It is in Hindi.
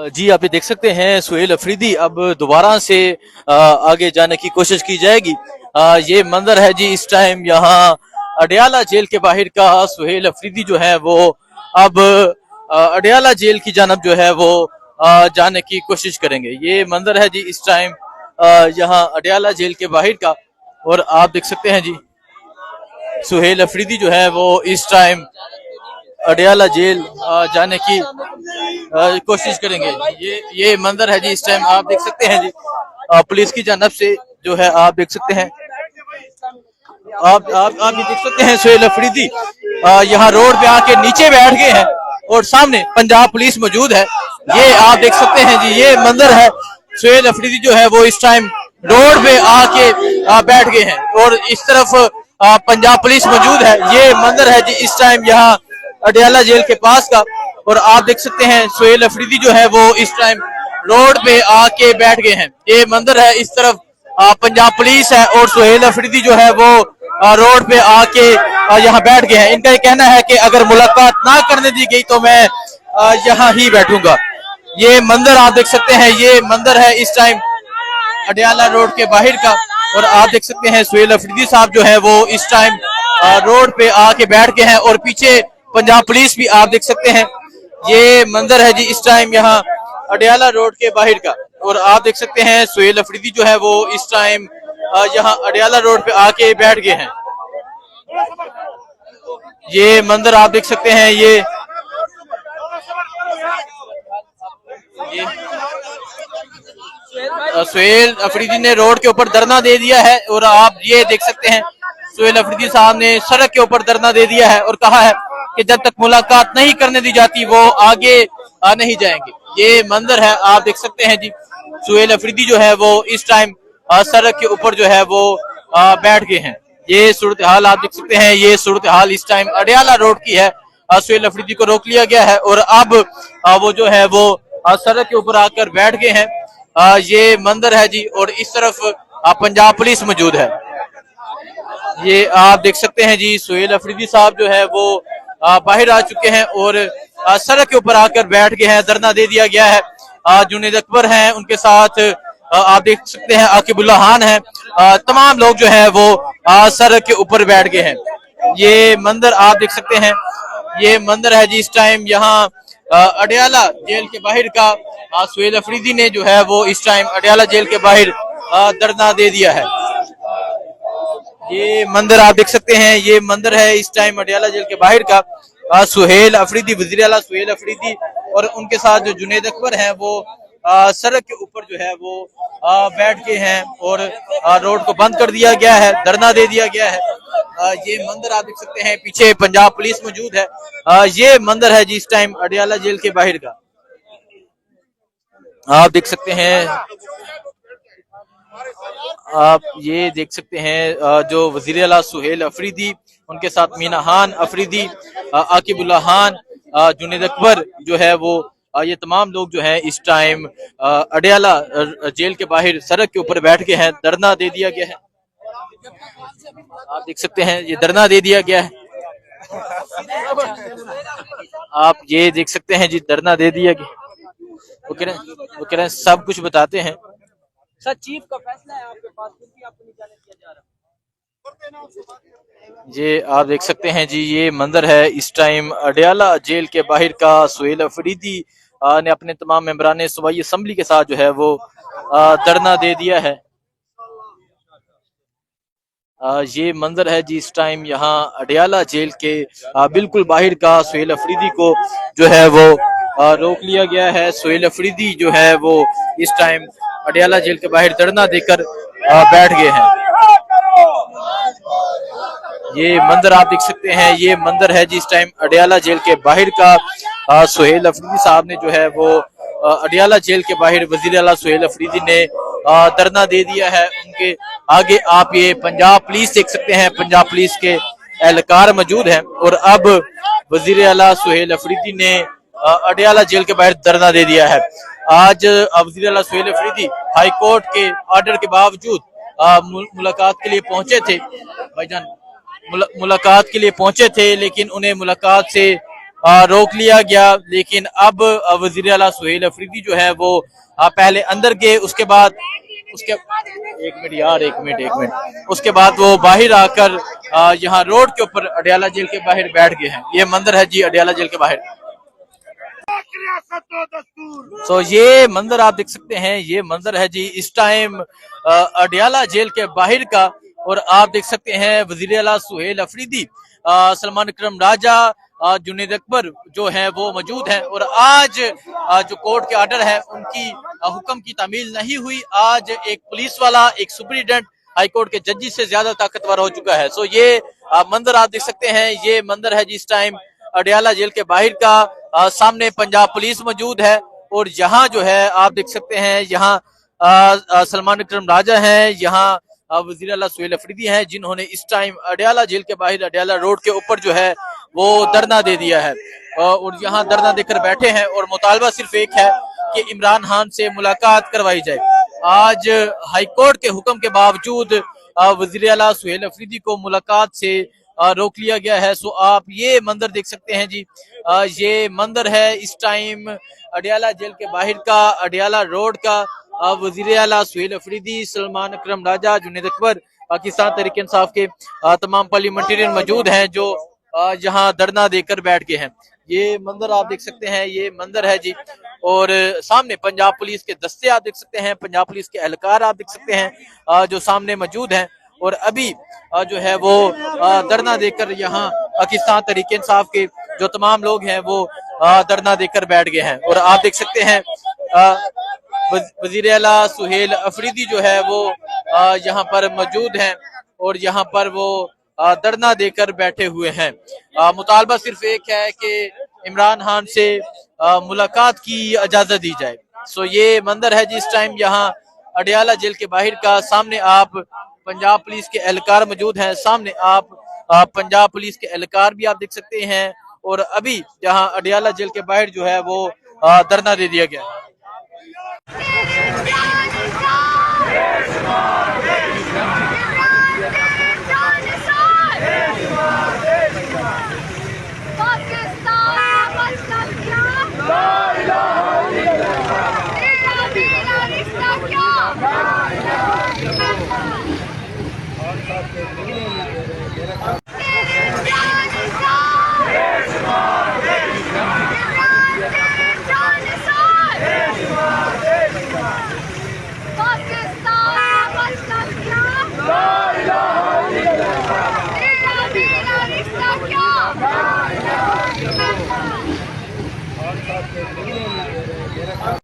जी आप ये देख सकते हैं सुहेल अफरीदी अब दोबारा से आगे जाने की कोशिश की जाएगी। ये मंजर है जी इस टाइम यहाँ अडयाला जेल के बाहर का। सुहेल अफरीदी जो है वो अब अडयाला जेल की जानब जो है वो जाने की कोशिश करेंगे। ये मंजर है जी इस टाइम यहाँ अडयाला जेल के बाहर का, और आप देख सकते हैं जी सुहेल अफरीदी जो है वो इस टाइम अडयाला जेल जाने की कोशिश करेंगे। ये मंजर है जी इस टाइम आप देख सकते हैं जी पुलिस की जानब से जो है आप देख सकते हैं। आप ये देख सकते हैं सुहेल अफरीदी यहाँ रोड पे आके नीचे बैठ गए हैं और सामने पंजाब पुलिस मौजूद है। ये आप देख सकते हैं जी ये मंजर है। सुहेल अफरीदी जो है वो इस टाइम रोड पे आके बैठ गए हैं और इस तरफ पंजाब पुलिस मौजूद है। ये मंजर है जी इस टाइम यहाँ अडयाला जेल के पास का, और आप देख सकते हैं सुहेल अफरीदी जो है वो इस टाइम रोड पे आके बैठ गए हैं। ये मंजर है, इस तरफ पंजाब पुलिस है और सुहेल अफरीदी जो है वो रोड पे आके यहाँ बैठ गए हैं। इनका ये कहना है कि अगर मुलाकात ना करने दी गई तो मैं यहाँ ही बैठूंगा। ये मंजर आप देख सकते हैं, ये मंजर है इस टाइम अडयाला रोड के बाहर का, और आप देख सकते हैं सुहेल अफरीदी साहब जो है वो इस टाइम रोड पे आके बैठ गए हैं और पीछे पंजाब पुलिस भी आप देख सकते हैं। ये मंजर है जी इस टाइम यहाँ अडयाला रोड के बाहर का, और आप देख सकते हैं सुहेल अफरीदी जो है वो इस टाइम यहाँ अडयाला रोड पे आके बैठ गए हैं। ये मंजर आप देख सकते हैं। ये सुहेल अफरीदी ने रोड के ऊपर धरना दे दिया है, और आप ये देख सकते हैं सुहेल अफरीदी साहब ने सड़क के ऊपर धरना दे दिया है और कहा है कि जब तक मुलाकात नहीं करने दी जाती वो आगे नहीं जाएंगे। ये मंजर है, आप देख सकते हैं जी सुहेल अफरीदी जो है वो इस टाइम सड़क के ऊपर जो है वो बैठ गए हैं। ये सूरत हाल आप देख सकते हैं। ये सूरत हाल इस टाइम अडयाला रोड की है। सुहेल अफरीदी को रोक लिया गया है और अब वो जो है वो सड़क के ऊपर आकर बैठ गए हैं। ये मंजर है जी, और इस तरफ पंजाब पुलिस मौजूद है। ये आप देख सकते हैं जी सुहेल अफरीदी साहब जो है वो बाहर आ चुके हैं और सड़क के ऊपर आकर बैठ गए हैं। धरना दे दिया गया है। जुनेद अकबर हैं, उनके साथ आप देख सकते हैं आकिबुल्लाह खान है। तमाम लोग जो है वो सड़क के ऊपर बैठ गए हैं। ये मंजर आप देख सकते हैं। ये मंजर है जी इस टाइम यहाँ अडयाला जेल के बाहर का। सुहेल अफरीदी ने जो है वो इस टाइम अडयाला जेल के बाहर धरना दे दिया है। ये मंजर आप देख सकते हैं। ये मंजर है इस टाइम अडयाला जेल के बाहर का। सुहेल अफरीदी, वज़ीर आला सुहेल अफरीदी और उनके साथ जो जुनेद अकबर हैं वो सड़क के ऊपर जो है वो बैठ के हैं और रोड को बंद कर दिया गया है, धरना दे दिया गया है। ये मंजर आप देख सकते हैं, पीछे पंजाब पुलिस मौजूद है। ये मंजर है जी इस टाइम अडयाला जेल के बाहर का। आप देख सकते हैं, आप ये देख सकते हैं जो वज़ीर आला सुहेल अफरीदी, उनके साथ मीना खान अफरीदी, आकिबुल्लाह खान, जुनेद अकबर जो है वो ये तमाम लोग जो हैं इस टाइम अडयाला जेल के बाहर सड़क के ऊपर बैठ गए हैं। धरना दे दिया गया है। आप देख सकते हैं ये धरना दे दिया गया है। आप ये देख सकते हैं जी धरना दे दिया गया। वो कह रहे हैं सब कुछ बताते हैं। सर चीफ का फैसला है आपके पास, क्योंकि आपको नहीं जाने दिया जा रहा। ये आप देख सकते हैं जी ये मंजर है इस टाइम अडयाला जेल के बाहर का। सुहेल अफरीदी ने अपने तमाम मेंबरान सूबाई असम्बली के साथ जो है वो धरना दे दिया है। ये मंजर है जी इस टाइम यहाँ अडयाला जेल के बिल्कुल बाहर का। सुहेल अफरीदी को जो है वो रोक लिया गया है। सुहेल अफरीदी जो है वो इस टाइम अडयाला जेल के बाहर धरना देकर बैठ गए हैं। ये मंजर आप देख सकते हैं। ये मंजर है जी इस टाइम अडयाला जेल के बाहर का। सुहेल अफरीदी साहब ने जो है वो अडयाला जेल के बाहर वज़ीर आला सुहेल अफरीदी ने धरना दे दिया है। उनके आगे आप ये पंजाब पुलिस देख सकते हैं। पंजाब पुलिस के एहलकार मौजूद हैं और अब वज़ीर आला सुहेल अफरीदी ने अडयाला जेल के बाहर धरना दे दिया है। आज वज़ीर आला सुहेल अफरीदी हाई कोर्ट के ऑर्डर के बावजूद मुलाकात के लिए पहुंचे थे। भाईजान मुलाकात के लिए पहुंचे थे, लेकिन उन्हें मुलाकात से रोक लिया गया, लेकिन अब वजीर आला सुहेल अफरीदी जो है वो पहले अंदर गए, उसके बाद उसके एक मिनट उसके बाद वो बाहर आकर यहाँ रोड के ऊपर अडियाला जेल के बाहर बैठ गए हैं। ये मंदिर है जी अडियाला जेल के बाहर। ये मंजर आप देख सकते हैं, ये मंजर है जी इस टाइम अडियाला जेल के बाहर का। और आप देख सकते हैं वजीर आला सुहेल अफरीदी, सलमान इकरम राजा, जुनेद अकबर जो है वो मौजूद हैं। और आज जो कोर्ट के आर्डर है उनकी हुक्म की तामील नहीं हुई। आज एक पुलिस वाला, एक सुपरिटेंडेंट हाई कोर्ट के जजी से ज्यादा ताकतवर हो चुका है। ये मंजर आप देख सकते हैं, ये मंजर है जी इस टाइम अडियाला जेल के बाहर का। सामने पंजाब पुलिस मौजूद है और यहाँ जो है आप देख सकते हैं, यहाँ सलमान इकरम राजा हैं, यहाँ वजीर आला सुहेल अफरीदी हैं, जिन्होंने इस टाइम अडियाला जेल के बाहर अडियाला रोड के ऊपर जो है वो धरना दे दिया है। और यहाँ धरना देकर बैठे हैं और मुतालबा सिर्फ एक है कि इमरान खान से मुलाकात करवाई जाए। आज हाईकोर्ट के हुक्म के बावजूद वजीर आला सुहेल अफरीदी को मुलाकात से रोक लिया गया है। आप ये मंदिर देख सकते हैं जी, ये मंदिर है इस टाइम अडियाला जेल के बाहर का, अडियाला रोड का। वजीर आला सुहेल अफरीदी, सलमान इकरम राजा, जुनेद अकबर, पाकिस्तान तहरीक इंसाफ के तमाम पार्लियामेंटेरियन मौजूद हैं जो यहाँ धरना देकर बैठ गए हैं। ये मंदिर आप देख सकते हैं, ये मंदिर है जी। और सामने पंजाब पुलिस के दस्ते आप देख सकते हैं, पंजाब पुलिस के एहलकार आप देख सकते हैं जो सामने मौजूद हैं। और अभी जो है वो धरना देकर यहाँ पाकिस्तान तहरीक इंसाफ के जो तमाम लोग हैं वो धरना देकर बैठ गए हैं। और आप देख सकते हैं वजीर आला सुहेल अफरीदी जो है वो यहाँ पर मौजूद हैं और यहाँ पर वो धरना देकर बैठे हुए हैं। मुतालबा सिर्फ एक है कि इमरान खान से मुलाकात की इजाजत दी जाए। ये मंदिर है जी इस टाइम यहाँ अडियाला जेल के बाहर का। सामने आप पंजाब पुलिस के एहलकार मौजूद हैं, सामने आप पंजाब पुलिस के एहलकार भी आप देख सकते हैं। और अभी यहाँ अडियाला जेल के बाहर जो है वो धरना दे दिया गया।